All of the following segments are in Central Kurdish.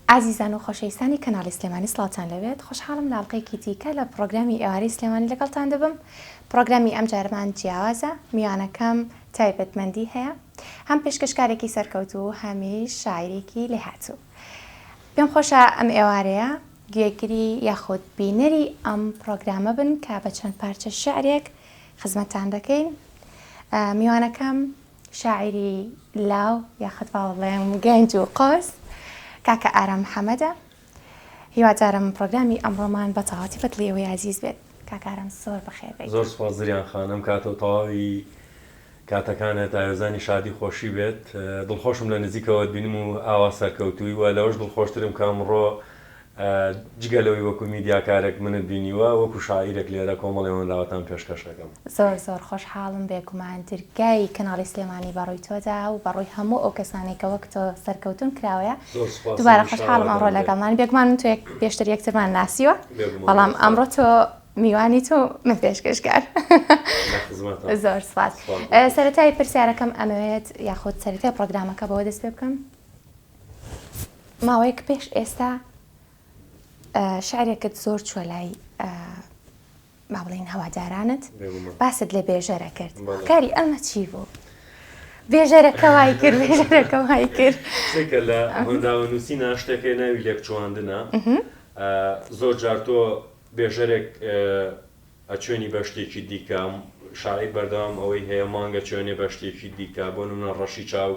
عزیزان و خۆشەویستانی کەناڵی سلێمانی سڵاوتان لەوێت خۆشحاڵم لە ئەڵقەیەکی دیکە لە پرۆگرامی ئێوارەی سلێمانی لەگەڵتان دەبم. پرۆگرامی ئەم جارمان جیاوازە، میوانەکەم تایبەتمەندی هەیە، هەم پێشکەشکارێکی سەرکەوتوو و هەمیش شاعیرێکی لێهاتوو. پێم خۆشە ئەم ئێوارەیە گوێگری یاخود بینەری ئەم پرۆگرامە بن کە بە چەند پارچە شعرێک خزمەتتان دەکەین. میوانەکەم شاعیری لاو یاخود باڵێم گەنج و قۆس کاکە ئارام محەممەدە. هیوادارم پرۆگرامی ئەمڕۆمان بە تەواوەتی بەدڵیەوەی عزیز بێت. کاکە ئارام زۆر بەخێر بێت. زۆر سوپاس زریان خانم، کاتە و تەواوی کاتەکانت ئاوێزانی شادی خۆشی بێت. دڵخۆشم لە نزیکەوەت بینم و ئاوا سەرکەوتووی و لەوەش دڵخۆشترم کە ئەمڕۆ جگەلەوەی وەکو میدیاکارێک منت بینیوە وەکو شاعیرێک لێرە کۆمەڵێەوەن داوەتان پێشکەشەکەم. زۆر خۆشحاڵم بێگومان دەرگای کەناڵی سلێمانی بەڕووی تۆدا و بەڕووی هەموو ئەو کەسانێک کە وەک تۆ سەرکەوتون کراوەیە. دووبارە خۆشحاڵم ئەمڕۆ لەگەڵمان بێگومان من تۆ پێشتر یەکترمان ناسیوە، بەڵام ئەمڕۆ تۆ میوانی تۆ من پێشکەشکار. زۆر سپاس. سەرەتای پرسیارەکەم ئەمەوێت یاخود سەرەتای پرۆگرامەکە بەوە دەست پێ بکەم. ماوەیەک پێش ئێستا شعرێکت زۆر چوە لای با بڵێن هەوادارانت، باست لێ بێژەرە کرد. کاری ئەمە چی بوو؟ بێژەرەکە وای کرد، بێژەرەکە وای کرد. شتێکە لە هەنداوەنووسی ناشتێکە ناوی لێکچواندنە. زۆر جار تۆ بێژەرێک ئەچێنی بە شتێکی دیکە، شاعیر بەردەوام ئەوەی هەیە مانگە چێنێ بە شتێکی دیکە، بۆ نمونە ڕەشی چاو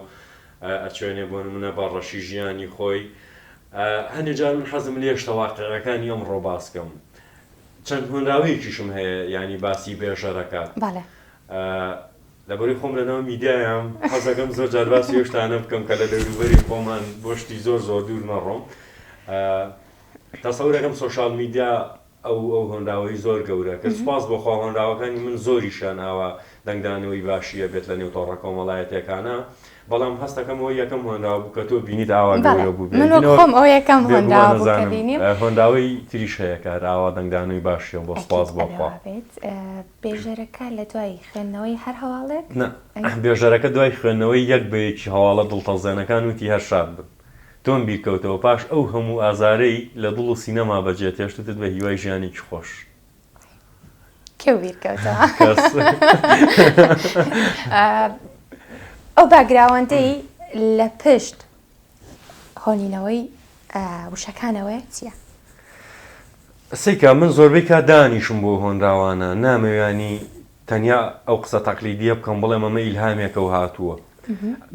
ئەچێنێ بۆ نمونە بە ڕەشی ژیانی خۆی. هەندێک جار من حەزم لێ شتە واقعەکانی ئەمڕۆ باسکەم. چەند هۆنراوەیەکیشم هەیە ینی باسی بێژەرەکە. لەبەری خۆم لەناو میدیایم حەزەکەم زۆر جار باسی ئەو شتانە بکەم کە لە دەوروبەری خۆمان بۆ شتی زۆر دوور نەڕۆم. تەسەورەکەم سۆشال میدیا ئەو هۆنراوەی زۆر گەورە کە سوپاس بۆ خوا هۆنراوەکانی من زۆریشان ئاوا دەنگدانەوەی باشیە بێت لە نێوتۆڕە کۆمەڵایەتەکانە، بەڵام هەستەکەم یەکەم هۆنراوە بوو کە تۆ بینیت ئاوا گەورە بوو. من خۆم ئەو یەکەم هۆنراوە بوو کە بینیم. هۆنراوەی تریش هەیە کە ئاوا دەنگدانەوەی باشیە بۆ سوپاس بۆ خوا. بێژەرەکە لە دوای خوێندنەوەی هەر هەواڵێک؟ بێژەرەکە دوای خوێندنەوەی یەک بەیەکی هەواڵە دڵتەزێنەکان وتی هەر شاد بن. تۆم بیرکەوتەوە پاش ئەو هەموو ئازارەی لە دڵ و سینەما بەجێ تێشتت بە هیوای ژیانێکی خۆش. کێو بیرکەوتەوە؟ ئەو باگراوەندەی لە پشت هۆنینەوەی وشەکانەوەی چییە؟ سیکە من زۆربەی کا دانیشم بۆ هۆنراوانە، نامەوێنی تەنیا ئەو قسە تەقلیدیە بکەم بڵێم ئەمە ئیلهامێکە و هاتووە.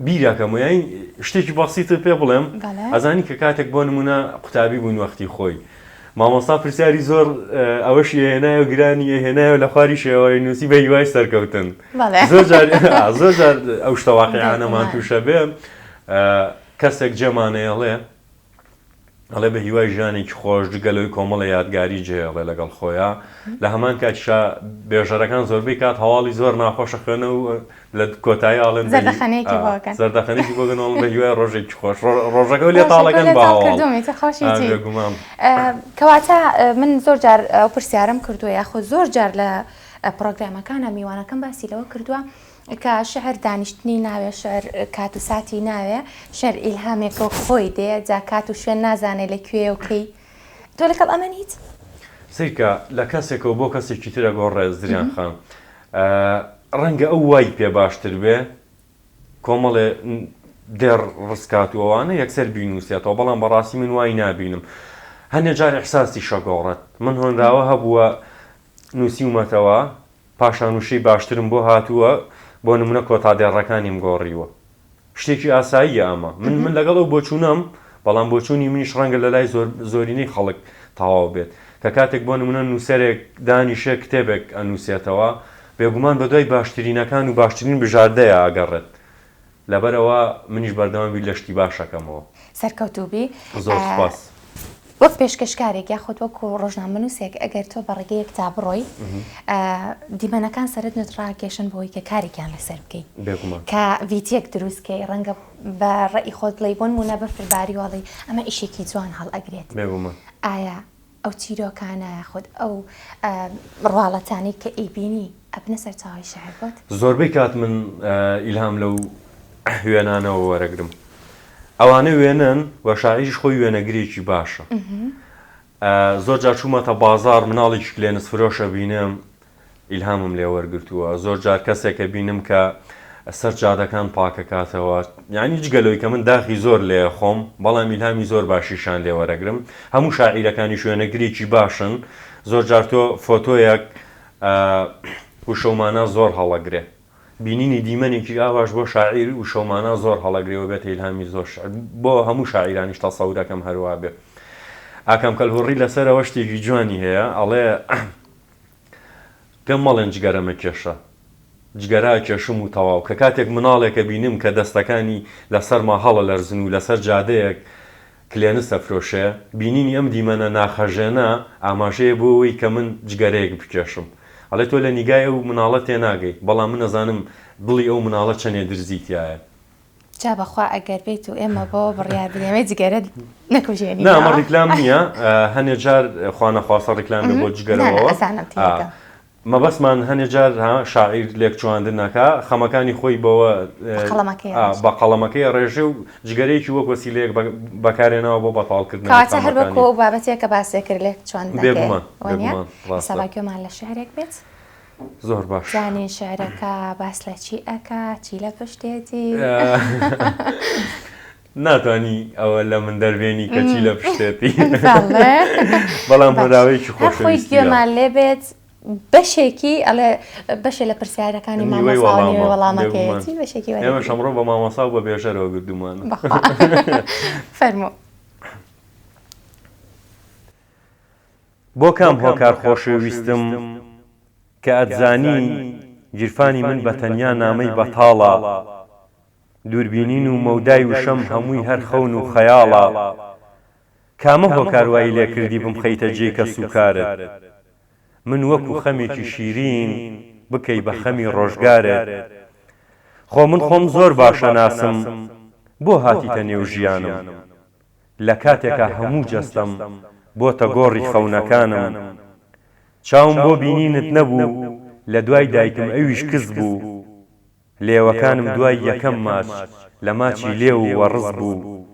بیراکەم ویان شتێکی بەسیتر پێ بڵێم. ئەزانی کە کاتێک بۆ نمونە قوتابی بوون وەختی خۆی مامۆستا پرسیاری زۆر ئەوەشی هێنایە و گرانی هێنایە لە خواری شێوەی نووسی بە هیوای سەرکەوتن. زۆر جار ئەو شتە واقعیانەمان تووشە بێ کەسێک جێمانەیەڵێ ئەڵێ بە هیوای ژیانێکی خۆش جگەلەوەی کۆمەڵە یادگاری جێڵێ لەگەڵ خۆیان. لە هەمان کاتیشا بێژەرەکان زۆربەی کات هەواڵی زۆر ناخۆشە خوێنە و لە کۆتایی ئاڵێن زەردەخەنەیەکی بۆگەنەوە بە هیوای ڕۆژێکی خۆش ڕۆژەکە لێ تاڵەکەن باوەڵ. کەواتە من زۆر جار ئەو پرسیارم کردووە یاخۆ زۆر جار لە پرۆگرامەکانە میوانەکەم باسی لەوە کردووە کە شعر دانیشتنی ناوێ، شعر کات و ساتی ناوێ، شعر ئیلهامێکە و خۆی دێ جا کات و شوێن نازانێت لەکوێ و کەی. تۆ لەگەڵ ئەمە نیت؟ سیرکە لە کەسێکەوە بۆ کەسێکی ترە گۆڕێ زریان خان ڕەنگە ئەو وای پێ باشتر بێ کۆمەڵێ دێر ڕزکات و ئەوانە یەکسەر بینوسێتەوە، بەڵام بەڕاستی من وای نابینم. هەندێک جار ئیحساسی شەگۆڕێت. من هۆنراوە هەبووە نووسیومەتەوە پاشان وشەی باشترم بۆ هاتووە، بۆ نمونە کۆتا دێڕەکانیم گۆڕیوە. شتێکی ئاساییە ئەمە. من لەگەڵ ئەو بۆچوونەم، بەڵام بۆچوونی منیش ڕەنگە لە لای زۆرینەی خەڵک تەواو بێت کە کاتێک بۆ نمونە نووسەرێک دانیشە کتێبێک ئەنووسێتەوە بێگومان بە دوای باشترینەکان و باشترین بژاردەیە ئەگەڕێت. لەبەرەوە منیش بەردەوامی لە شتی باشەکەمەوە. سەرکەوتوبی زۆر سوپاس. وەک پێشکەشکارێک یاخود وەکو ڕۆژنامەنووسێک ئەگەر تۆ بەڕێگەیەک تا بڕۆی دیمەنەکان سەرت نوتڕاکێشن بۆی کە کارێکیان لەسەر بکەیت کە ڤیدیۆک دروستکەی ڕەنگە بە ڕێی خۆت بڵێ بۆن مونە بەفرباری وەڵی ئەمە ئیشێکی جوان هەڵ ئەگرێت. ئایا ئەو چیرۆکانە یاخود ئەو ڕواڵەتانی کە ئەیبینی ئەبنە سەر چاوی شەعر بۆت؟ زۆربەی کات من ئیلهام لەو هوێنانەوە وەرەگرم. ئەوانە وێنن و شاعیریش خۆی وێنەگرێکی باشە. زۆر جار چوومەتە بازار مناڵێکی لێنس فرۆشە بینم ئیلهامم لێ وەرگرتووە. زۆر جار کەسێکە بینم کە سەر جادەکان پاکەکاتەوە، یعنی جگەلەوەی کە من داخی زۆر لێ خۆم، بەڵام ئیلهامی زۆر باشیشان لێ وەرەگرم. هەموو شاعیرەکانی وێنەگرێکی باشن. زۆر جار تۆ فۆتۆیەک وشەومانە زۆر هەڵەگرێ، بینینی دیمەنێکی ئاواش بۆ شاعیر وشەومانە زۆر هەڵەگرێەوە بێتە ئیلهامی زۆر بۆ هەموو شاعیرانیش تەسەورەکەم هەروە بێ. ئاکەم کەلهوڕی لەسەرەوە شتێکی جوانی هەیە، ئەڵێ پێم مەڵێن جگەرەمە کێشە، جگەرا کێشم و تەواو، کە کاتێک مناڵێکە بینم کە دەستەکانی لەسەر ماهەڵە لەرزن و لەسەر جادەیەک کلێنسە فرۆشێ، بینینی ئەم دیمەنە ناخەژێنە ئاماژەیە بۆ ئەوەی کە من جگەرەیەک بکێشم. ئەڵێ تۆ لە نیگای ئەو مناڵە تێناگەی، بەڵام من نەزانم دڵی ئەو مناڵە چەندێ درزیتیایە. جا بەخوا ئەگەر بێت و ئێمە بۆ بڕیار بدەمێ جگەرە نەکوژێنی. نا ئەمە ڕیکلام نییە، هەنێ جار خواخواسە ڕیکلام بۆ جگەرەوە مەبەسمان هەنێ جار شاعیر لێکچواندن نەکا خەمەکانی خۆی بەوە بە قەڵەمەکەی ڕێژێ و جگەرەیەکی وەک وەسیلەیەک بەکارێنەوە بۆ بەتاڵکردن. کاتە هەر بەکۆ بابەتێک کە باسی کرد لێکچواندنەکەی لە شعرێک بێت زۆر باش. جانێ شعرەکە باس لە چی ئەکا، چی لە پشتێتی؟ ناتوانی ئەوە لە من دەربێنی کە چی لە پشتێتی، بەڵام هەراوەیەکی خۆشەویستی گوێمان لێ بێت بەشێکی ئەڵێ بەشێ لە پرسیارەکانی مامۆساوانی وەڵامەکەیەتی بەشێکی ئێمە شەمڕۆ بە مامۆسا و بە بێژەرەوە گردومان. فەرموو. بۆ کام هۆکار خۆشەویستم کە ئەتزانی گیرفانی من بە تەنیا نامەی بەتاڵە، دووربینین و مەودای وشەم هەمووی هەر خەون و خەیاڵە، کامە هۆکاروایی لێ کردی بمخەیتە جێ کە سوکارت، من وەکو خەمێکی شیرین بکەی بە خەمی ڕۆژگارت، خۆ من خۆم زۆر باشە ناسم بۆ هاتیتە نێو ژیانم، لە کاتێکە هەموو جەستەم بۆتە گۆڕی خەونەکانم، چاوم بۆ بینینت نەبوو لە دوای دایکم ئەویش کەس بوو، لێوەکانم دوای یەکەم ماچ لە ماچی لێو وەڕز بوو،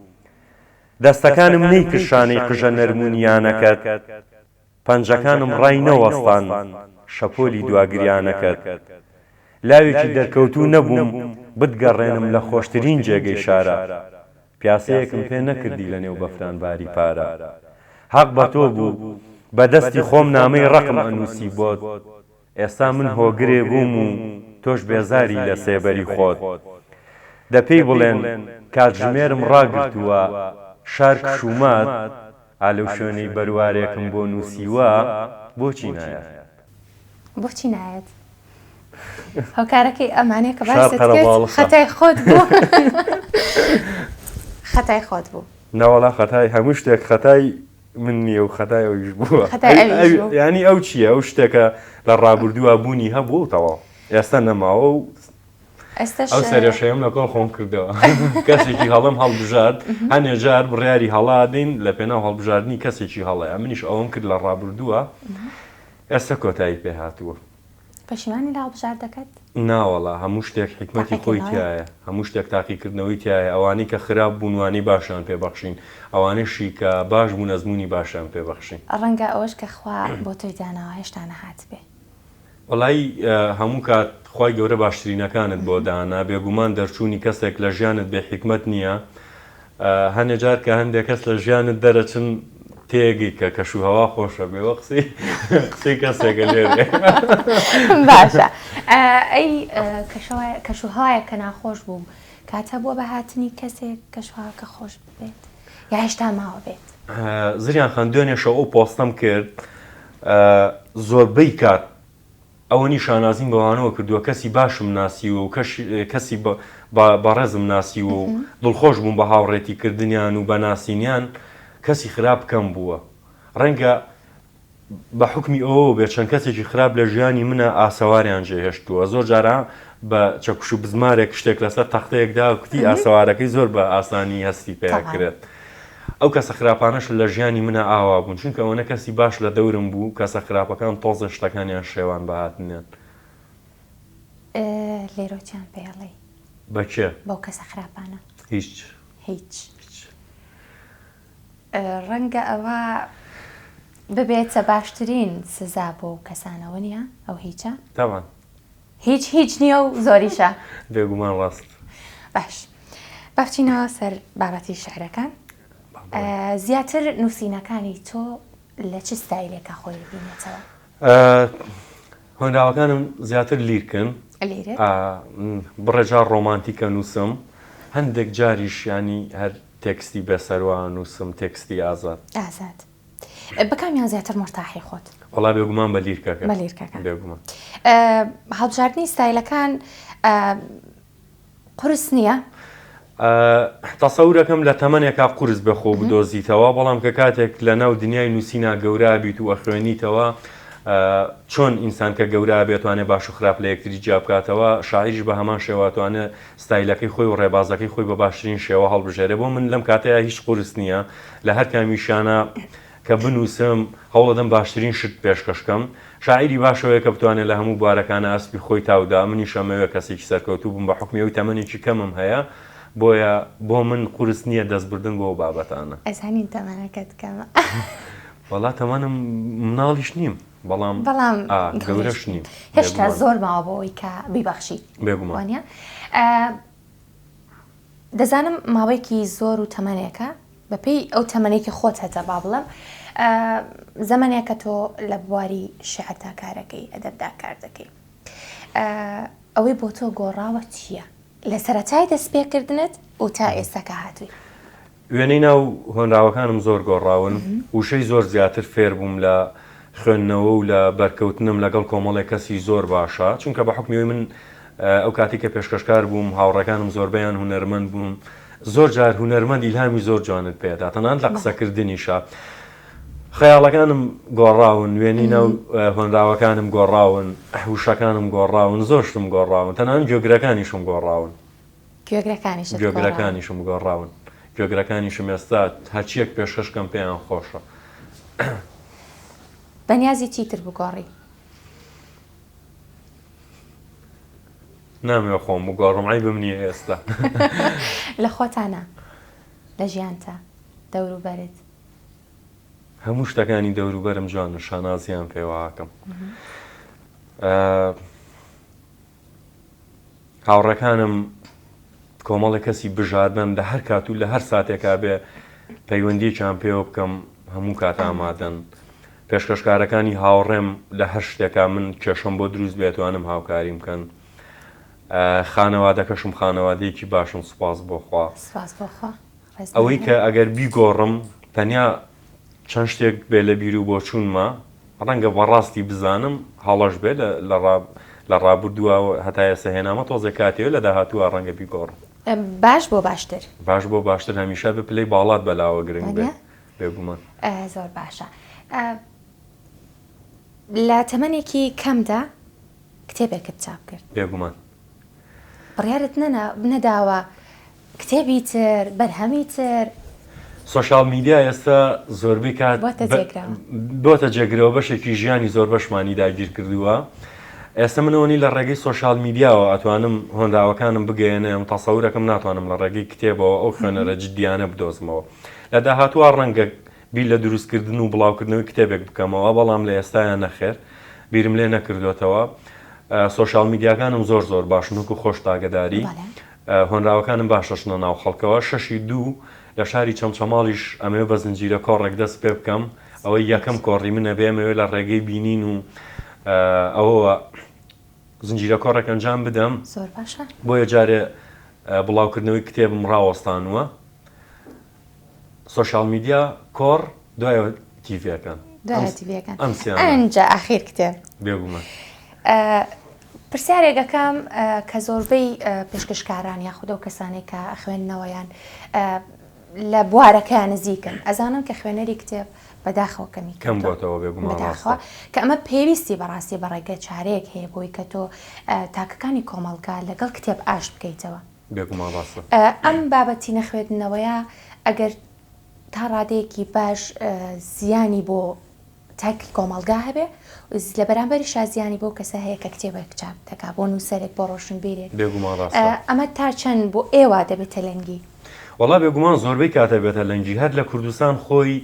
دەستەکانم نەیکشانەی قژە نەرمونیانەکەت، پەنجەکانم ڕای نەوەستان شەپۆلی دواگریانەکەت، لاوێکی دەرکەوتوو نەبووم بتگەڕێنم لە خۆشترین جێگەی شارە، پیاسەیەکم پێ نەکردی لە نێو بەفران باری پارە، حەق بە تۆ بوو بەدەستی خۆم نامەی ڕقم ئەنووسی بۆت، ئێستا من هۆگرێ بووم و تۆش بێزاری لە سێبەری خۆت، دەپێی بڵێن کاتژمێرم ڕاگرتووە شار کشومات، ئالەو شوێنەی بەروارێکم بۆ نووسیوە بۆچی نایەت؟ بۆچی نایەت؟ هۆکارەکەی ئەمانەیە کە باست کرد خەتای خۆت بوو. خەتای خۆت بوو. ناوەڵا خەتای هەموو شتێک خەتای من نییە و خەتای ئەویش بووە. ینی ئەو چییە؟ ئەو شتێکە لە ڕابردووە بوونی هەبوو تەواو ئێستا نەماوە و ئەو سەرێشەیەم لەگەڵ خۆم کردەوە. کەسێکی هەڵم هەڵبژارد، هەنێ جار بڕیاری هەڵادین لە پێناو هەڵبژاردننی کەسێکی هەڵەیە، منیش ئەوم کرد لە ڕابردووە، ئێستا کۆتایی پێ هاتووە. پەشیمانی لە هەڵبژار دەکەت؟ ناوەڵا هەموو شتێک حکمەتی خۆی تایە، هەموو شتێک تاقیکردنەوەی تایە، ئەوانەی کە خراپ بوونوانی باشیان پێبەخشین، ئەوانەشی کە باش بوون ئەزمموی باشیان پێبەخشین. ڕەنگە ئەوەش کە خوا بۆ تۆی داناوە هێشتا نەهات بێ. وەڵای هەموو کات خی گەورە باشترینەکانت بۆ دانا، بێگومان دەرچوونی کەسێک لە ژیانت بێ حکمت نییە، هەنێ جار کە هەندێک کەس لە ژیانت دەرەچن تێگی کە کەشوهەوا خۆشە بێوە قسەی کەسێکە لێرێ. باشە ئەی کەشوهەوایە کە ناخۆش بوو کاتە بۆ بە هاتنی کەسێک کەشوها کە خۆش بێت یا هێشتا ماوە بێت؟ زریان خان دوێنێشەوە ئەو پۆستەم کرد، زۆربەی کات ئەوەنی شانازیم بەوانەوە کردووە کەسی باشم ناسیوە و کەسی بەڕێزم ناسیوە و دڵخۆش بووم بە هاوڕێتی کردنیان و بە ناسینیان، کەسی خراپ کەم بووە. ڕەنگە بە حکمی ئەوە بێت چەند کەسێکی خراپ لە ژیانی منە ئاسەواریان جێهێشتووە. زۆر جاران بە چەکوش و بزمارێک شتێک لەسەر تەختەیەکدا و کوتی ئاسەوارەکەی زۆر بە ئاسانی هەستی پێکرێت. ئەو کەسە خراپانەش لە ژیانی منە ئاوا بوون، چونکە ئەوەنە کەسی باش لە دەورم بوو، کەسە خراپەکان تۆزە شتەکانیان شێوان بەهاتنیان. لێرۆچیان پێڵێ بەکێ بەو کەسە خراپانە هیچ هیچ ڕەنگە ئەوە ببێتە باشترین سزا بۆ کەسانەوە نییە ئەو هیچە تاوان هیچ نییە و زۆریشە بێگومان ڕاست باش بچینەوە سەر بابەتی شعرەکان زیاتر نووسینەکانی تۆ لە چ ستایلێکە خۆی بینێتەوە هۆنراوەکانم زیاتر لیرکن لێرێت بڕێجار ڕۆمانتیکە نووسم هەندێک جاریش ینی هەر تێکستی بەسەروا نووسم تێکستی ئازاد ئازاد بەکامیان زیاتر مرتاحی خۆت وەڵا بێگومان بە لیرکەکە بە لیرکەکە بێگومان هەڵبژاردننی ستایلەکان قورس نییە تەسەورەکەم لە تەمەنێکا قورس بەخۆ بدۆزیتەوە بەڵام کە کاتێک لە ناو دنیای نووسینا گەورە بیت و ئەخوێنیتەوە چۆن ئینسان کە گەورە بێتوانێت باش و خراپ لە یەکتری جیا بکاتەوە شاعریش بە هەمان شێواتوانە ستایلەکەی خۆی و ڕێبازەکەی خۆی بە باشترین شێوە هەڵبژێرە بۆ من لەم کاتەیە هیچ قورس نییە لە هەر کامیشانە کە بنووسم هەوڵەدەم باشترین شت پێشکەشکەم شاعری باشەوەیە کە بتوانێت لە هەموو بارەکانە ئەسپی خۆی تاودا منی شەمەوە کەسێکی سەرکەوتوو بووم بە حکمیەوەی تەمەنێکی کەمم هەیە بۆیە بۆ من قورس نییە دەستبردن بۆ بابەتانە ئەزانین تەمەنەکەت کەمە وڵات تەمەنم مناڵیش نیم بەڵام گەورەش نیم هێشتا زۆر ماوە بۆەوەی کە بیبەخشی بێگومانە دەزانم ماوەیەکی زۆر و تەمەنێکە بەپێی ئەو تەمەنێکی خۆت هەتە با بڵم زەمانێکە تۆ لە بواری شعردا کارەکەی ئەدەبدا کار دەکەی ئەوەی بۆ تۆ گۆڕاوە چییە لە سەرەتای دەستپێکردنت و تا ئێستاکە هاتووی وێنەی ناو هۆنراوەکانم زۆر گۆڕاون وشەی زۆر زیاتر فێر بووم لە خوێندنەوە و لە بەرکەوتنم لەگەڵ کۆمەڵی کەسی زۆر باشە چونکە بە حکمیەوەی من ئەو کاتی کە پێشکەشکار بووم هاوڕەکانم زۆربیان هونەرمەند بووم زۆر جار هونەرمەند ئیلهامی زۆر جوانت پێدا تەنانەت لە قسەکردنیشە خەیاڵەکانم گۆڕاون وێنەی ناو هۆنراوەکانم گۆڕاون وشەکانم گۆڕاون زۆرشتم گۆڕاون تەنانەت گوێگرەکانیشم گۆڕاون گوێگرەکانیشم گۆڕاون گوێگرەکانیشم ئێستا هەرچیەک پێشکەشکەم پێیان خۆشە بەنیازی چیتر بگۆڕی نامێ خۆم بگۆڕم ئای بمنیە ئێستا لە خۆتانە لە ژیانتە دەوروبەرت هەموو شتەکانی دەوروبەرم جوانە شانازیان پێوەکەم هاوڕەکانم کۆمەڵی کەسی بژاردن لە هەر کات و لە هەر ساتێکا بێ پەیوەندیەکیان پێوە بکەم هەموو کات ئامادەن پێشکەشکارەکانی هاوڕێم لە هەر شتێکا من کێشم بۆ دروست بێتوانم هاوکاری بکەن خانەوادەکەشم خانەوادەیەکی باشم سوپاس بۆخوا ئەوەی کە ئەگەر بیگۆڕم تەنیا چەند شتێک بێ لە بیر و بۆ چوونمە ڕەنگە بەڕاستی بزانم هەڵەش بێ لە ڕابردووە هەتا ئێستا هێنامە تۆزە کاتێوە لە داهاتووە ڕەنگە بیگۆڕم باش بۆ باشتر هەمیشە بپلەی باڵات بەلاوە گرنگ بێ بێگومان زۆر باشە لە تەمەنێکی کەمدا کتێبێکت چاپ کرد بێگومان بڕیارت نەداوە کتێبی تر بەرهەمی تر سۆشال میدیا ئێستا زۆربەی کات بۆتە جێگرەوە بەشێکی ژیانی زۆر بەشمانی داگیر کردووە ئێستا منەوەنی لە ڕێگەی سۆشال میدیاوە ئەتوانم هۆنداوەکانم بگەێنم تەسەورەکەم ناتوانم لە ڕێگەی کتێبەوە ئەو خوێنەرە جدیانە بدۆزمەوە لە داهاتووە ڕەنگە بیر لە دروستکردن و بڵاوکردنەوەی کتێبێک بکەمەوە بەڵام لە ئێستایان نەخێر بیرم لێ نەکردوێتەوە سۆشال میدیاکانم زۆر باشن وەکو خۆش تاگەداری هۆنراوەکانم باشەشنە ناو خەڵکەوە 6/2 لە شاری چەمچەماڵیش ئەمێ بە زنجیرە کۆڕێک دەست پێ بکەم ئەوەی یەکەم کۆڕی منە بێمەوێ لە ڕێگەی بینین و ئەوەوە زنجیرە کۆڕێک ئەنجام بدەم زۆر باشە بۆیە جارێ بڵاوکردنەوەی کتێبم ڕاوەستانوە سۆشال میدیا کۆڕ دوایەوە تیڤەکان ئەنجا ئاخیر کتێب بێگومان پرسیارێکەکەم کە زۆربەی پێشکەشکاران یاخودە و کەسانێک کە خوێندنەوەیان لە بوارەکەیان نزیکن ئەزانم کە خوێنەری کتێب بەداخەوە کەمی کەم بۆتەوە بێگومان کە ئەمە پێویستی بەڕاستی بەڕێگە چارەیەک هەیە بۆی کە تۆ تاکەکانی کۆمەڵگا لەگەڵ کتێب ئاشت بکەیتەوە بێگومان ڕاستە ئەم بابەتی نەخوێندنەوەیە ئەگەر تا ڕادەیەکی باش زیانی بۆ تاکی کۆمەڵگا هەبێ لە بەرامبەری شازیانی بۆ کەسە هەیە کە کتێبێک چاپ دەکا بۆ نووسەرێک بۆ ڕۆشنبیرێک بێگومان ڕاستە ئەمە تا چەند بۆ ئێوە دەبێتە لەنگی وەڵا بێگومان زۆربەی کاتە بێتە لەنگی هەر لە کوردستان خۆی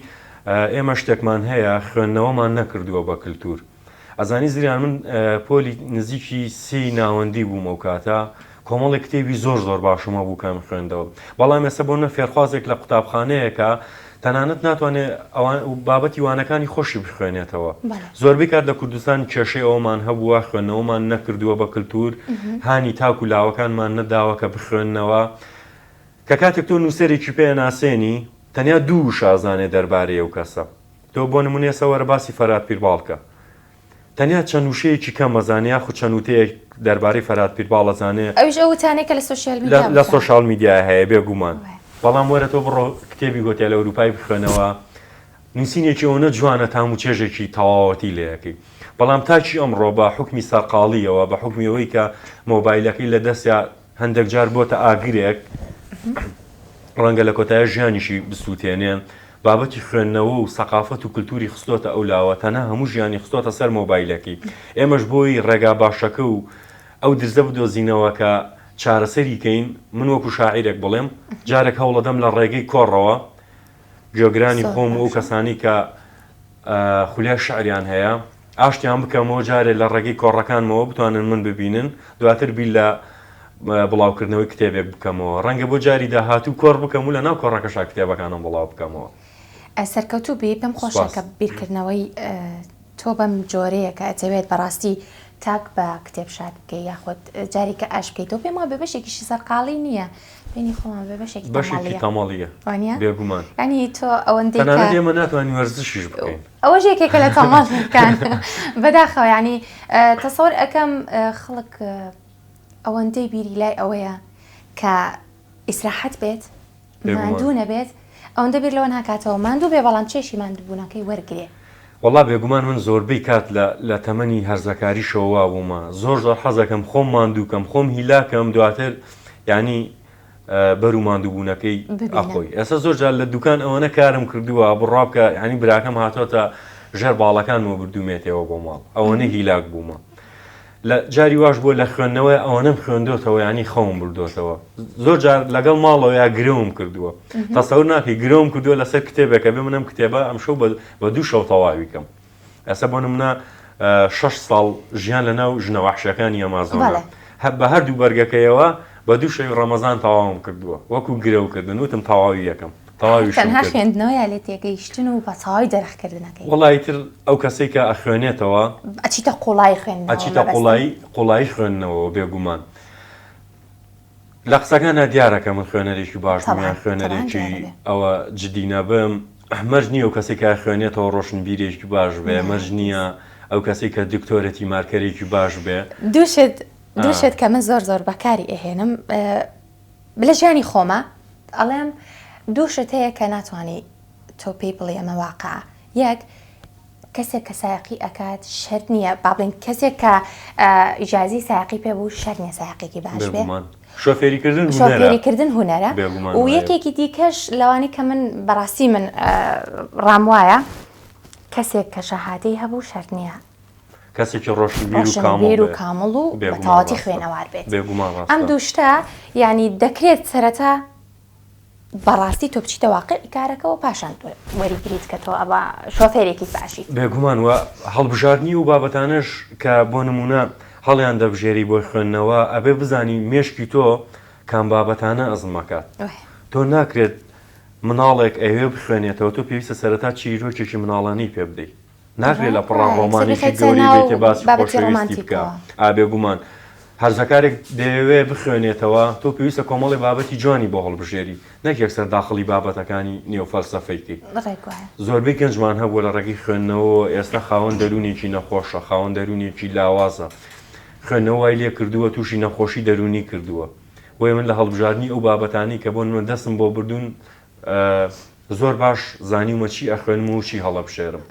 ئێمە شتێکمان هەیە خوێندنەوەمان نەکردووە بە کللتور. ئەزانی زریان من پۆلی نزیکی سی ناوەندی بوومە و کاتە کۆمەڵی کتێبی زۆر زۆر باشمە بوو کەم خوێندەوە. بەڵام ئێستا بۆنە فێرخوازێک لە قوتابخانەیەکە تەنانەت ناتوانێت بابەتی وانەکانی خۆشی بخوێنێتەوە. زۆربەی کات لە کوردستان کێشەی ئەومان هەبووە خوێندنەوەمان نەکردووە بە کللتور، هانی تاکو لاوەکانمان نەداوە کە بخوێندنەوە، کە کاتێک تۆ نووسێرێکی پێ ناسێنی تەنیا دوو شازانێ دەربارەی ئەو کەسە. تۆ بۆ نمونێ سەوەرە باسی فەرات پیرباڵکە، تەنیا چەند وشەیەکی کەم مەزانانی یاخود چەند وتەیەک دەربارەی فەرات پیرباڵ ئەزانێ. ئەوش ئەوتانێکە لە سۆشیال میدیا هەیە بێگومان. بەڵام وەرە تۆ بڕۆ کتێبی گۆتیا لە ئەوروپای بخوێنەوە، نووسینێکی ئەوەنە جوانە تام و چێژێکی تەواوەتی لەیەکەی. بەڵام تاچی ئەمڕۆ بە حکمی سەرقاڵیەوە، بە حکمیەوەی کە مۆبایلەکەی لە دەستیا هەندێک جار بۆتە ئاگرێک، ڕەنگە لە کۆتایە ژیانیشی بسووتێنێن، بابەتی خوێندنەوە و سەقافەت و کللتوری خستۆتە ئەو لاوە، تەنها هەموو ژیانی خستۆتە سەر مۆبایلەکەی. ئێمەش بۆی ڕێگا باشەکە و ئەو درزە بدۆزینەوە کە چارەسەریکەین. من وەکو شاعیرێک بڵێم جارێک هەوڵەدەم لە ڕێگەی کۆڕەوە گوێگرانی خۆم و کەسانی کە خولیا شعریان هەیە ئاشتیان بکەمەوە، جارێ لە ڕێگەی کۆڕەکانمەوە بتوانن من ببینن، دواتر بیر لە بڵاوکردنەوەی کتێبێک بکەمەوە. ڕەنگە بۆ جاری داهاتوو کۆڕ بکەم و لە ناو کۆڕەکەشا کتێبەکانم بڵاو بکەمەوە. سەرکەوتوو بێ پێم خۆشەکە بیرکردنەوەی تۆ بەم جۆرەیە کە ئەتەوێت بەڕاستی تاک بە کتێب شاد بکەی یاخود جاری کە ئاش بکەیتەوە پێم وایە بە بەشێکیشی سەرقاڵی نییە، پێنی خۆمان بە بەشێکی تەماڵیە بێگومان. ینی تۆ ئەوەندەی ئێمە ناتوانین وەرزشیش بکەین. ئەوە یەکێکە لە تەماڵەکان بەداخەوە. ینی تەسەوەر ئەەکەم خەڵک ئەوەندەی بیری لای ئەوەیە کە ئیسراحەت بێت، ماندوو نەبێت، ئەوەندە بیر لەوە ناکاتەوە ماندوو بێ، بەڵام چێشی ماندووبوونەکەی وەرگێ. وەڵا بێگومان من زۆربەی کات لە تەمەنی هەرزەکاری شەوە بوومە، زۆر حەزەکەم خۆم ماندووکەم، خۆم هیلاکەم، دواتر ینی بەر و ماندووبوونەکەی ئەخۆی. ئێستا زۆر جار لە دوکان ئەوەنە کارم کردووە بڕابکە، ینی براکەم هاتۆتە ژێر باڵەکانمە بردومێتەوە بۆ ماڵ، ئەوەنە هیلاک بوومە. لە جاری واش بۆ لە خوێندنەوە ئەوەنەم خوێندۆتەوە، ینی خەوم بردۆتەوە. زۆر جار لەگەڵ ماڵەوە یا گرەوم کردووە، تەسەور ناکەی گرەوم کردووە لەسەر کتێبێکە بێ منم کتێبە ئەم شەو بە دوو شەو تەواویکەم. ئەستا بۆ نمونە 6 ساڵ ژیان لە ناو ژنە وەحشەکانی ئەمازۆنە، بە هەردوو بەرگەکەیەوە بە دوو شەوی ڕەمەزان تەواوم کردووە، وەکو گرەوکردن وتم تەواوی یەکەم. تەنها خوێندنەوەی لێ تێگەیشتن و بە تەواوی دەرەخکردنەکەی. وەڵی تر ئەو کەسێک کە ئەخوێنێتەوە ئەچیتە قوڵای خوێندنەوە، ئەچیتە قوڵایی خوێندنەوە بێگومان. لە قسەکانە دیارەکە من خوێنەرێکی باش میان خوێنەرێکی ئەوە جدی نەبم، مەرج نییە ئەو کەسێک کە خوێنێتەوە ڕۆشنبیرێکی باش بێ، مەرج نییە ئەو کەسێک کە دکتۆرەتی مارکەرێکی باش بێ. دووشت کە من زۆر بەکاری ئەهێنم لە ژیانی خۆمە، ئەڵێم دووشت هەیە کە ناتوانانی تۆ پێی بڵێ ئەمە واقعە. یەک کەسێک کە سایقی ئەکات شەرت نییە، با بڵێن کەسێک کە ئیجازی سایقی پێ بوو شەرت نییە سایقێکی باش بێ. شۆفێریکردن هونەرە. و یەکێکی دیکەش لەوانی کە من بەڕاستی من ڕام وایە کەسێک کە شەهادەی هەبوو شەرت نییە کەسێکی ڕۆشنبیر و کامڵ و بە تەواتی خوێنەوار بێت. ئەم دووشتە ینی دەکرێت سەرەتا بەڕاستی تۆ بچیتە واقعی کارەکەەوە پاشان وەریگریت کە تۆ ئەوە شۆفێرێکی باشی. بێگومان وە هەڵبژاردننی و بابەتانش کە بۆ نمونە هەڵیان دەبژێری بۆی خوێندنەوە ئەبێ بزانی مێشکی تۆ کام بابەتانە ئەزمەکات. تۆ ناکرێت مناڵێک ئەوێ بخوێنێتەوە، تۆ پێویستە سەرەتا چیرۆکێکی مناڵانی پێ بدەیت، ناکرێت لە پڕان ڕۆمانێکی گەوری بێتێ باسی خۆشەویستی بکە. ئابێگومان هەرزەکارێک دەیەوێ بخوێنێتەوە، تۆ پێویستە کۆمەڵی بابەتی جوانی بۆ هەڵبژێری، نەک یەکسەر داخڵی بابەتەکانی نێوفەلسەفەیکی. زۆربەی گەنجمان هەبووە لە ڕێگەی خوێندنەوە ئێستا خاوەن دەرونێکی نەخۆشە، خاوەن دەرونێکی لاوازە، خوێندنەوەی لێ کردووە تووشی نەخۆشی دەرونی کردووە. بۆیە من لە هەڵبژاردننی ئەو بابەتانی کە بۆ من دەستم بۆ بردوون زۆر باش زانیومە چی ئەخوێنم و چی هەڵەبژێرم.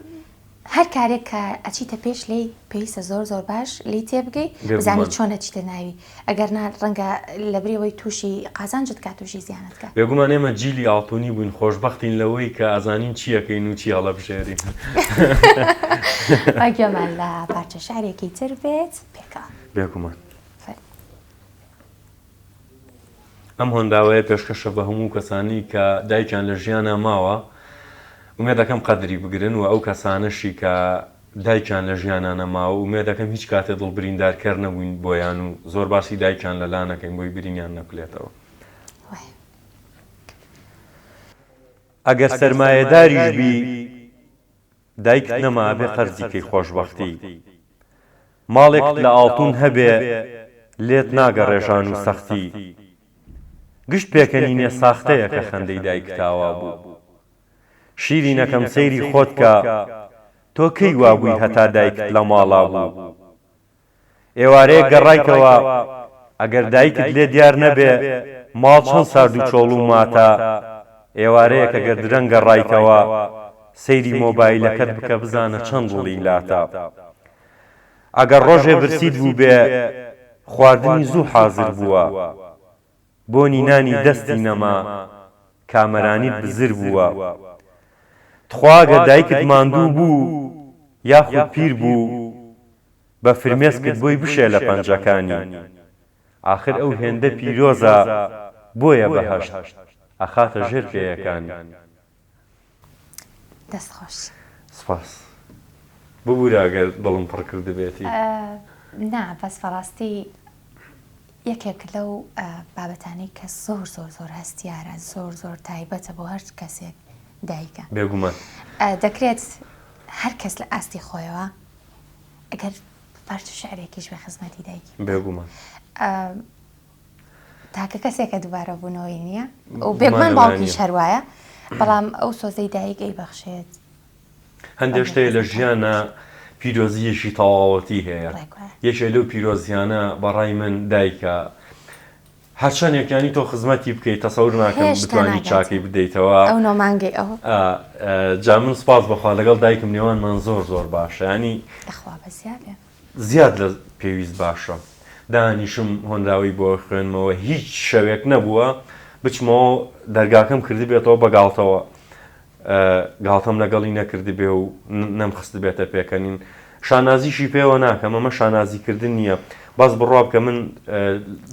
هەر کارێک کە ئەچیتە پێش لی پێویستە زۆر باش لی تێبگەی بزانیت چۆنە چیتە ناوی، ئەگەر ڕەنگە لە برەوەی تووشی قازانجت کات تووشی زیانەتکە. بێگومان ئێمە جیلی ئاڵتونی بووین، خۆشبەختین لەوەی کە ئازانین چیەکەین و چی هەڵەبژێرین. ئەگەمان لە پارچە شارێکی تر بێت پێکا بێگومان. ئەم هۆنداوەیە پێشکەشە بە هەموو کەسانی کە دایکیان لە ژیانە ماوە ومێ دەکەم قەدری بگرن و ئەو کەسانشی کە دایکیان لە ژیانانە ماوە ومێ دەکەم هیچ کاتێ دڵبریندارکەر نەبووین بۆیان و زۆر باسی دایکیان لەلا نەکەین بۆی برینیان نەکولێتەوە. ئەگەر سەرمایەداریش بی دایک نەما بێ قەرزیکەی خۆشبەختی، ماڵێک لە ئاڵتون هەبێ لێت ناگەڕێژان و سەختی، گشت پێکەنینێ ساختەیە کە خەندەی دایک تاوا بوو، شیری نەکەم سەیری خۆت کە تۆ کەی وابووی هەتا دایکت لە ماڵا بوو، ئێوارەیە گەڕایکەوە ئەگەر دایکت لێ دیار نەبێ ماڵ چەند سارد و چۆڵ و ماتە، ئێوارەیە کە گەر درەنگ گەڕایکەوە سەیری مۆبایلەکەت بکە بزانە چەند دڵی لاتە، ئەگەر ڕۆژێ برسیت بوو بێ خواردنی زوو حازر بووە، بۆنی نانی دەستی نەما کامەرانیت بزر بووە، تخواگە دایکت ماندوو بوو یاخود پیر بوو بە فرمێسکت بۆی بشێ لە پەنجەکانی، ئاخر ئەو هێندە پیرۆزە بۆیە بەهەشت ئەخاتە ژێر پێیەکانی. دەستخۆش. سپاس. ببوورە ئەگەر دڵم پڕ کرد بێتی. نا بەس بەڕاستی یەکێک لەو بابەتانەی کە زۆر زۆر زۆر هەستیارە زۆر زۆر تایبەتە بۆ هەر کەسێک دایکە. بێگومان. دەکرێت هەر کەس لە ئاستی خۆیەوە ئەگەر پارچە شعرێکیش بە خزمەتی دایکی. بێگومان. تاکە کەسێکە دووبارە بوونەوەی نییە و بێگومان باوکی هەروایە بەڵام ئەو سۆزەی دایک ئەیبەخشێت. هەندێک شتەیە لە ژیانە پیرۆزیەشی تەواوەتی هەیە. یەکێ لەو پیرۆزیانە بەڕای من دایکە. هەرچەندێکیانی تۆ خزمەتی بکەیت تەسەور ناکەم بتوانی چاکەی بدەیتەوە. ئەو نۆمانگەی ئەوە. جا من سپاس بەخوا لەگەڵ دایکم نێوانمان زۆر زۆر باشە. ینی زیاد لە پێویست باشە. دانیشم هۆنداوی بۆ خوێنمەوە هیچ شەوێک نەبووە بچمەوە دەرگاکەم کردی بێتەوە بە گاڵتەوە. گاڵتەم لەگەڵی نەکردی بێ و نەمخست بێتە پێکەنین. شانازیشی پێوە ناکەم ئەمە شانازیکردن نییە. باز بڕوا بکە من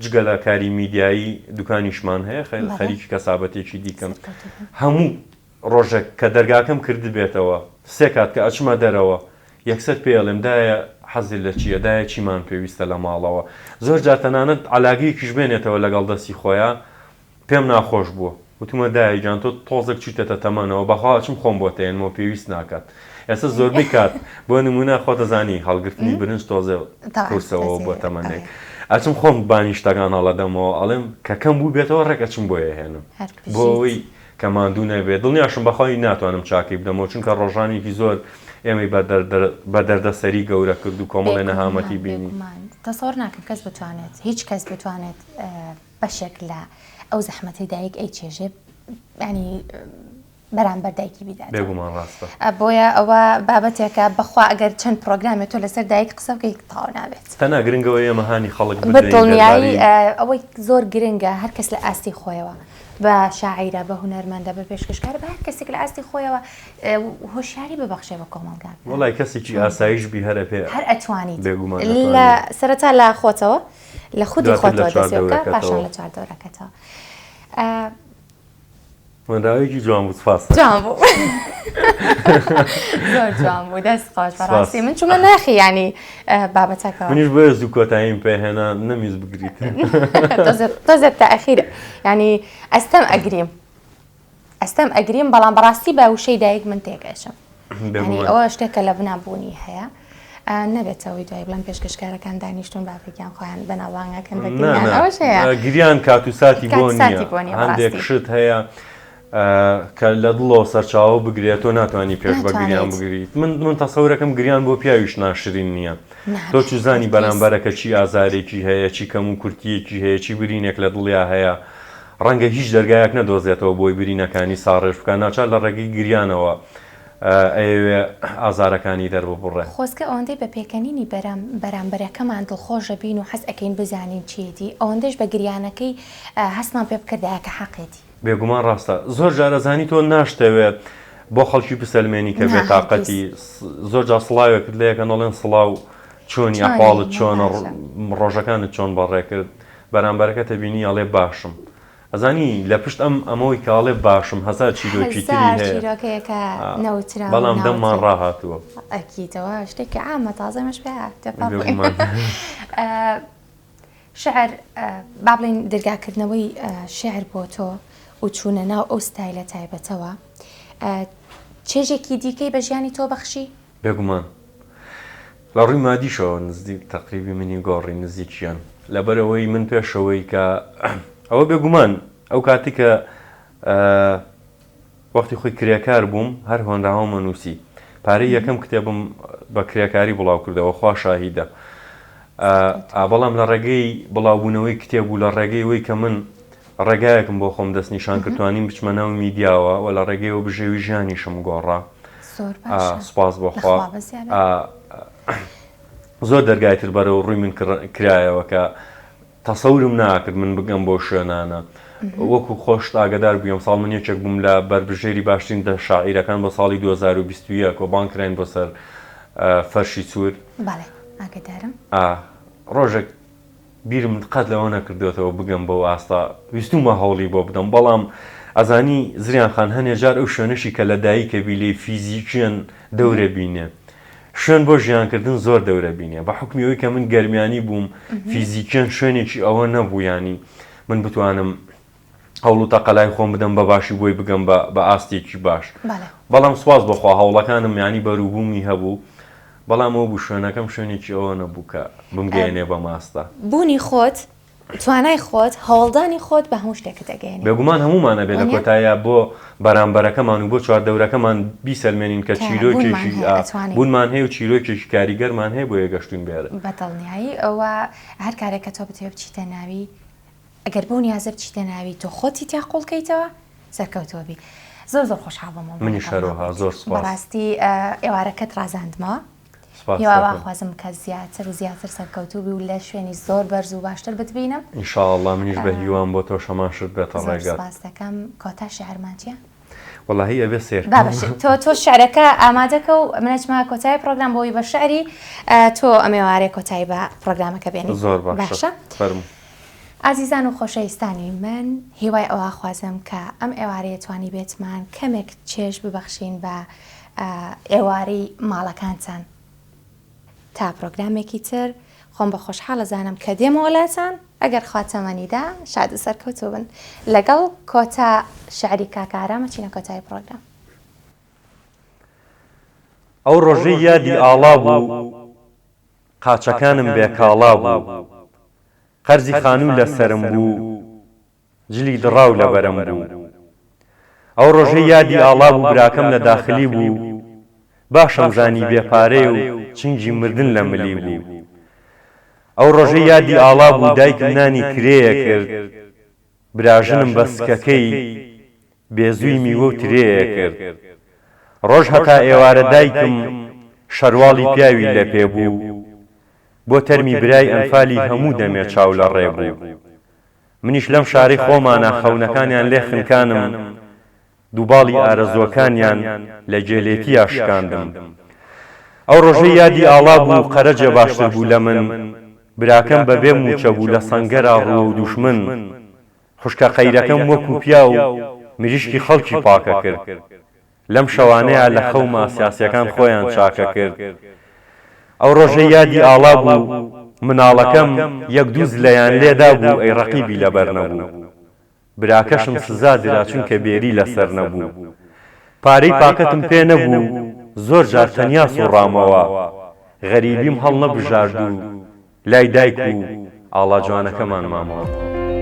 جگە لە کاری میدیایی دوکانیشمان هەیە خەریکی کەسابەتێکی دیکەم. هەموو ڕۆژێک کە دەرگاکەم کرد بێتەوە سێ کات کە ئەچمە دەرەوە یەکسەر پێڵێم دایە حەزی لە چییە دایە چیمان پێویستە لە ماڵەوە. زۆر جار تەنانەت عەلاقەیەکیش بێنێتەوە لەگەڵ دەستی خۆیان پێم ناخۆش بووە. وتمە دایە گیان تۆ تۆزێک چیتێتە تەمەنەوە بەخوا چم خۆم بۆ تێنمەوە پێویست ناکات. ئێستا زۆربەی کات بۆ نمونە خۆ دەزانی هەڵگرتنی برنج تۆزێ کورسەوە بۆ تەمەنێک. ئەچم خۆم بانی شتەکان هەڵەدەمەوە ئەڵێم کە کەم بوو بێتەوە ڕێکەچم بۆیە هێنم بۆ ئەوەی کە ماندوو نەبێت. دڵنیاشم بەخۆی ناتوانم چاکەی بدەمەوە چونکە ڕۆژانێکی زۆر ئێمەی بە دەردەسەری گەورە کرد و کۆمەڵێ نەهامەتی بینی. تەسەوەر ناکەم کەس بتوانێت هیچ کەس بتوانێت بەشێک لە ئەو زەحمەتی دایک ئەی چێژێ ینی بەرامبەر دایکی بیدات. بێگومان ڕاستە. بۆیە ئەوە بابەتێکە بەخوا ئەگەر چەند پرۆگرامێت تۆ لەسەر دایک قسە بکەی تەواو نابێت. تەنها گرنگەوە ئێمە هانی خەڵک بەدڵنیایی ئەوەی زۆر گرنگە هەر کەس لە ئاستی خۆیەوە بە شاعیرە بە هونەرمەندە بە پێشکەشکار بە هەر کەسێک لە ئاستی خۆیەوە هۆشیاری ببەخشێ بە کۆمەڵگان. وەڵای کەسێکی ئاسایش بی هەرە پێ هەر ئەتوانیت لە سەرەتا لە خۆتەوە لە خودی خۆتەوە دەستێکە پاشان لە چواردەورەکەتەوە. وەنداوێکی جوان بوو سپاس. جوان بوو زۆر جوان بوو دەست خۆش بەڕاستی من چوومە ناخی ینی بابەتەکەەوە منیش بۆیە زوو کۆتاییم پێهێنا نەمیز بگریت تۆزێت تاخیر ینی ئەستەم ئەگریم بەڵام بەڕاستی بە وشەی دایک من تێگەشم ئەوە شتێکە لە بنابوونی هەیە نەبێتەوەی دوای بڵم پێشکەشکارەکان دانیشتون باپێکیان خۆیان بەناوانگەکەن بەگریان ئەوەش هەیە گریان کات و ساتی بۆ نییە هەندێک شت هەیە کە لە دڵەوە سەرچاوە بگرێت تۆ ناتوانانی پێش بە گریان بگریت. من تەسەورەکەم گریان بۆ پیاویش ناشرین نییە. تۆ چوزانی بەرامبەرەکە چی ئازارێکی هەیە چی کەم و کورتیەکی هەیە چی برینێک لە دڵیا هەیە ڕەنگە هیچ دەرگایەک نەدۆزێتەوە بۆی برینەکانی ساڕێژ بکە ناچار لە ڕێگەی گریانەوە ئەوێ ئازارەکانی دەرببڕێ. خۆزگە ئەوەندەی بە پێکەنینی بەرامبەرەکەمان دڵخۆشە بین و حەز ئەەکەین بزانین چیەتی ئەوەندەش بە گریانەکەی هەستمان پێ بکردایە کە حەقێتی. بێگومان ڕاستە زۆر جارەزانی تۆ ناشتەوێت بۆ خەڵکی بسەلمێنی کە بێتاقەتی زۆر جا سڵاوێک لەیەکە نەڵێن سڵاو چۆنی ئەحواڵت چۆنە ڕۆژەکانت چۆن بەڕێ کرد بەرامبەرەکە تەبینی ئەڵێ باشم ئەزانی لە پشت ئەمەوەی کاڵێ باشم هەزار چیرۆکی تری هەیە چیرۆکەیەکە نەوترا بەڵام دەممان ڕاهاتووە ئەکیتەوە شتێکی عامە تازەمەش پێ شعر با بڵین دەرگاکردنەوەی شعر بۆ تۆ و چوونە ناو ئەو ستایلە تایبەتەوە چێژێکی دیکەی بە ژیانی تۆ بەخشی؟ بێگومان لە ڕووی مادیشەوە نزیک تەقریبی منی گۆڕی نزیکیان لەبەرەوەی من پێشەوەی کە ئەوە بێگومان ئەو کاتی کە وەختی خۆی کرێکار بووم هەر هۆنداهەومە نووسی پارەی یەکەم کتێبم بە کرێکاری بڵاو کردەوە خوا شاهیدە بەڵام لە ڕێگەی بڵاوبوونەوەی کتێب و لە ڕێگەی وەی کە من ڕێگایەکم بۆ خۆم دەست نیشان کردوانیم بچمە ناو میدیاوە و لە ڕێگەیەوە بژێوی ژیانیشم گۆڕا سوپاس بۆخوا زۆر دەرگایتر بەرەوە ڕووی من کرایەوە کە تەسەورم ناکرد من بگەم بۆ شوێنانە وەکو خۆش ئاگدار بووم ساڵ من یەکێک بووم لە بربژێری باشترین شاعیرەکان بە ساڵی 2021 کۆبان کراین بۆ سەر فەرشی سوور ڕۆژێک بیرم قەت لەوە نەکردوێتەوە بگەم بۆ ئاستا ویستومە هەوڵی بۆ بدەم بەڵام ئەزانی زریان خان هەنێجار ئەو شوێنشی کە لە دایکە بیلێ فیزیکیان دەورە بینێ شوێن بۆ ژیانکردن زۆر دەورە بینێ بە حکمیەوەی کە من گەرمیانی بووم فیزیکیان شوێنێکی ئەوە نەبوو ینی من بتوانم هەوڵ و تەقەلای خۆم بدەم بە باشی بۆی بگەم بە ئاستێکی باش بەڵام سواز بەخوا هەوڵەکانم ینی بەرووبوومی هەبوو بەڵام ئەو بوو شوێنەکەم شوێنێکی ئەوە نەبوو کە بمگەێنێ بە ماستە بوونی خۆت توانای خۆت هەوڵدانی خۆت بە هەموو شتێکت دەگەێنی بێگومان هەمومانە بێت لە کۆتایە بۆ بەرامبەرەکەمان و بۆ چواردەورەکەمان بیسەلمێنین کە چیرۆکێکی بوونمان هەیە و چیرۆکێکی کاریگەرمان هەیە بۆ یەگەشتون بێرە بەدڵنیایی ئەوە هەر کارێکە تۆ بتوێ بچیتە ناوی ئەگەر بۆ نیازە بچیتە ناوی تۆ خۆتی تیا قوڵکەیتەوە سەرکەوتووەبی زۆر زۆر خۆشحاڵم منی شەرۆها زۆر سوپاس بەڕاستی ئێوارەکەت ڕازاندمەوە هیواخوازم کە زیاتر و زیاتر سەرکەوتوو بی و لە شوێنی زۆر بەرز و باشتر بتبینم ئینشاءڵڵا منیش بە هیوام بۆ تۆ شەماشت بێتە ڕێگات سپاس دەکەم کۆتا شێعرمان چییە؟ وەڵاهی ئەبێ سێر تۆ شعرەکە ئامادەکە و منەچمە کۆتای پرۆگرام بۆی بە شعری تۆ ئەمێوارێ کۆتایی بە پرۆگرامەکە بێنی زۆر باشە ئازیزان و خۆشەویستانی من هیوای ئەوە خوازم کە ئەم ئێوارەیە توانی بێتمان کەمێک چێژ ببەخشین بە ئێواری ماڵەکانتان تا پرۆگرامێکی تر خۆم بە خۆشحاڵە زانم کە دێمەوەلاتان ئەگەر خواتەمەنیدا شاد و سەرکەوتوو بن لەگەڵ کۆتا شعری کاکارامە چینە کۆتای پرۆگرام ئەو ڕۆژەی یادی ئاڵا بوو قاچەکانم بێکاڵا بوو قەرزی خانوو لەسەرم بوو جلی دڕاو لەبەرم بوو ئەو ڕۆژەی یادی ئاڵا بوو براکەم لە داخلی بوو باشم زانی بێپارەی و چنگی مردن لە ملی بوو ئەو ڕۆژەی یادی ئاڵا بوو دایکم نانی کرێیە کرد براژنم بە سکەکەی بێزووی میوە و ترێیە کرد ڕۆژ هەتا ئێوارە دایکم شەرواڵی پیاوی لە پێ بوو بۆ تەرمی برای ئەنفالی هەموو دەمێ چاو لە ڕێ بوو منیش لەم شاری خۆمانە خەونەکانیان لێ خنکانم دووباڵی ئارەزوەکانیان لە جێلێتی ئاشکاندم ئەو ڕۆژەی یادی ئاڵا بوو قەرەجە باشتر بوو لە من براکەم بەبێ موچە بوو لە سەنگەرا ڕوە و دوشمن خوشکە قەیرەکەم وەکو پیا و مریشکی خەڵکی پاکە کرد لەم شەوانەیە لە خەوما سیاسیەکان خۆیان چاکە کرد ئەو ڕۆژەی یادی ئاڵا بوو مناڵەکەم یەک دووز لەیان لێدا بوو ئەی ڕەقیبی لەبەر نەبوو براکەشم سزا درا چونکە بێری لەسەر نەبوو پارەی پاکەتم پێ نەبوو زۆر جار تەنیا سوڕامەوە غەریبیم هەڵ نەبژارد و لای دایک و ئاڵا جوانەکەمان مامەوە